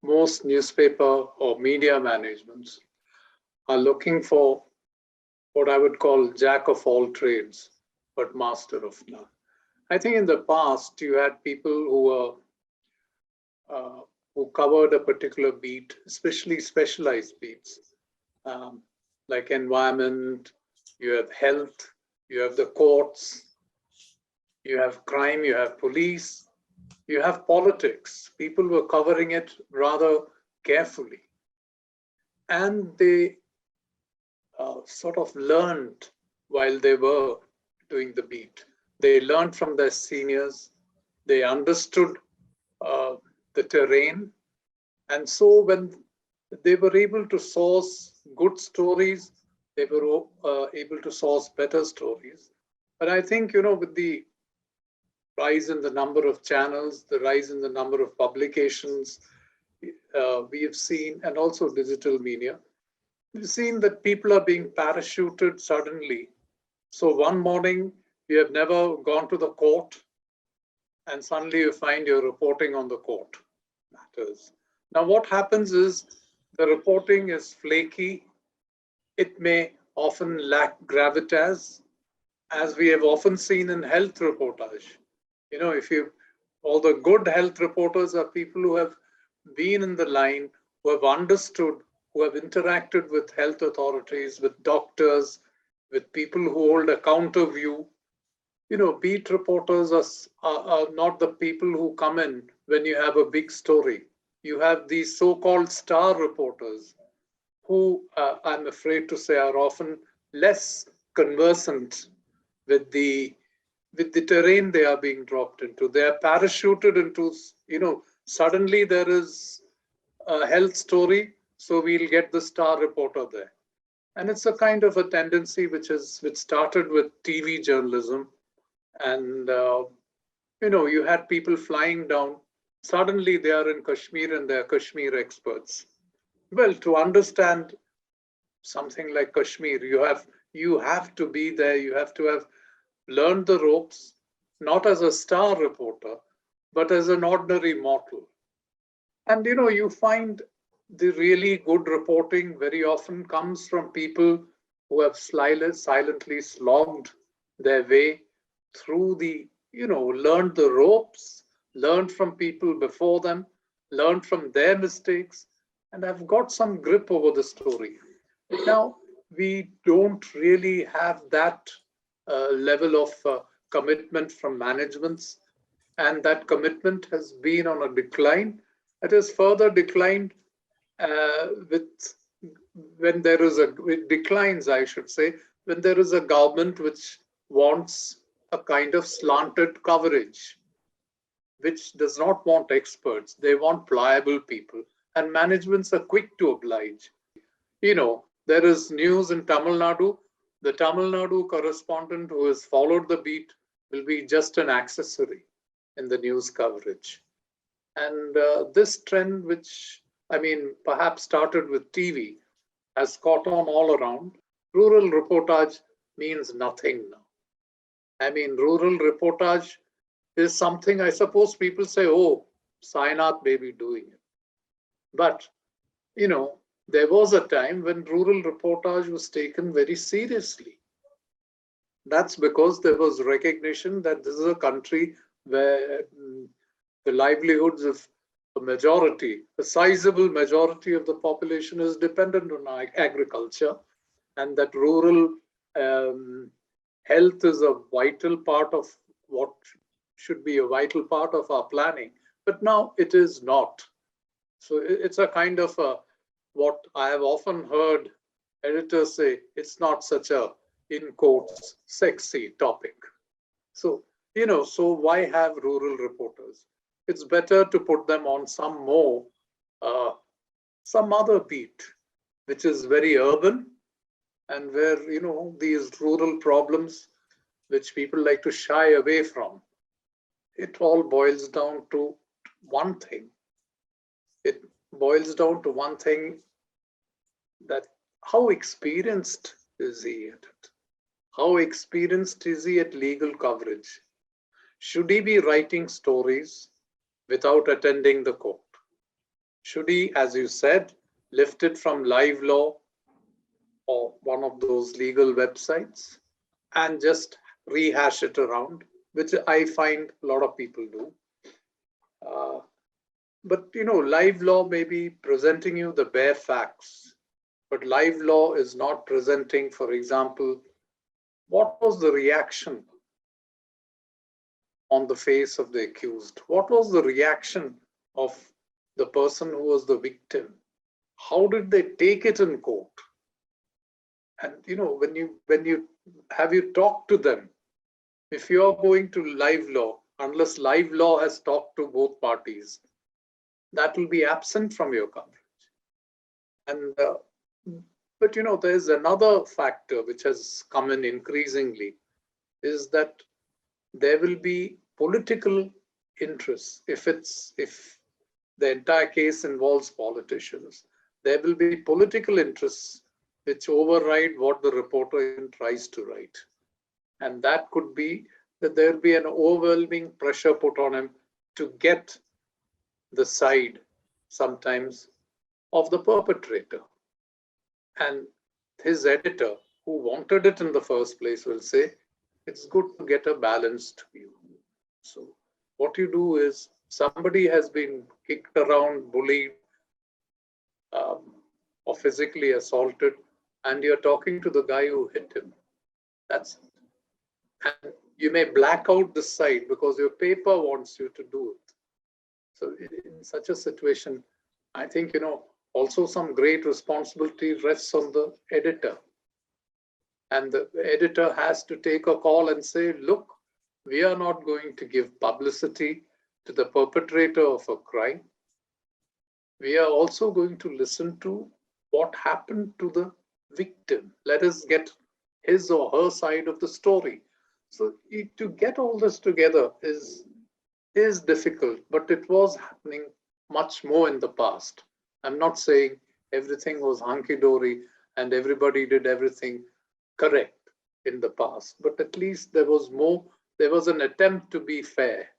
most newspaper or media managements are looking for what I would call jack of all trades, but master of none. I think in the past, you had people who covered a particular beat, especially specialized beats, um, like environment, you have health, you have the courts, you have crime, you have police, you have politics. People were covering it rather carefully. And they sort of learned while they were doing the beat. They learned from their seniors, they understood uh, the terrain. And so when they were able to source good stories, they were able to source better stories. But I think, with the rise in the number of channels, the rise in the number of publications, we have seen, and also digital media, we've seen that people are being parachuted suddenly. So one morning, you have never gone to the court, and suddenly you find you're reporting on the court matters. Now, what happens is the reporting is flaky. It may often lack gravitas, as we have often seen in health reportage. All the good health reporters are people who have been in the line, who have understood, who have interacted with health authorities, with doctors, with people who hold a counter view. Beat reporters are not the people who come in when you have a big story. You have these so-called star reporters who, I'm afraid to say, are often less conversant with the terrain they are being dropped into. They are parachuted into, suddenly there is a health story, so we'll get the star reporter there. And it's a kind of a tendency which started with TV journalism. And, you had people flying down. Suddenly they are in Kashmir and they're Kashmir experts. Well, to understand something like Kashmir, you have to be there. You have to have learned the ropes, not as a star reporter, but as an ordinary mortal. And you find the really good reporting very often comes from people who have silently slogged their way through learned the ropes, learned from people before them, learned from their mistakes, and have got some grip over the story. Now, we don't really have that level of commitment from managements, and that commitment has been on a decline. It has further declined it declines, I should say, when there is a government which wants a kind of slanted coverage, which does not want experts. They want pliable people, and managements are quick to oblige. There is news in Tamil Nadu. The Tamil Nadu correspondent who has followed the beat will be just an accessory in the news coverage. And this trend, which perhaps started with TV, has caught on all around. Rural reportage means nothing now. Rural reportage is something, I suppose people say, oh, Sainath may be doing it. But, there was a time when rural reportage was taken very seriously. That's because there was recognition that this is a country where the livelihoods of a sizable majority of the population is dependent on agriculture, and that rural health is a vital part of what should be a vital part of our planning. But now it is not. So it's a kind of what I have often heard editors say, it's not such a, in quotes, sexy topic. So, so why have rural reporters? It's better to put them on some other beat, which is very urban, and where, these rural problems, which people like to shy away from, it all boils down to one thing. It boils down to one thing, that how experienced is he at it? How experienced is he at legal coverage? Should he be writing stories without attending the court? Should he, as you said, lift it from Live Law or one of those legal websites and just rehash it around, which I find a lot of people do. But Live Law may be presenting you the bare facts, but Live Law is not presenting, for example, what was the reaction on the face of the accused? What was the reaction of the person who was the victim? How did they take it in court? And when you have you talked to them? If you are going to Live Law, unless Live Law has talked to both parties, that will be absent from your coverage. And but there's another factor which has come in increasingly, is that there will be political interests. If the entire case involves politicians, there will be political interests which override what the reporter even tries to write. And that could be that there will be an overwhelming pressure put on him to get the side sometimes of the perpetrator. And his editor, who wanted it in the first place, will say, it's good to get a balanced view. So what you do is, somebody has been kicked around, bullied, or physically assaulted, and you're talking to the guy who hit him. That's it. And you may black out this side because your paper wants you to do it. So in such a situation, I think, also some great responsibility rests on the editor. And the editor has to take a call and say, look, we are not going to give publicity to the perpetrator of a crime. We are also going to listen to what happened to the victim. Let us get his or her side of the story. So to get all this together is difficult, but it was happening much more in the past. I'm not saying everything was hunky-dory and everybody did everything correct in the past, but at least there was an attempt to be fair.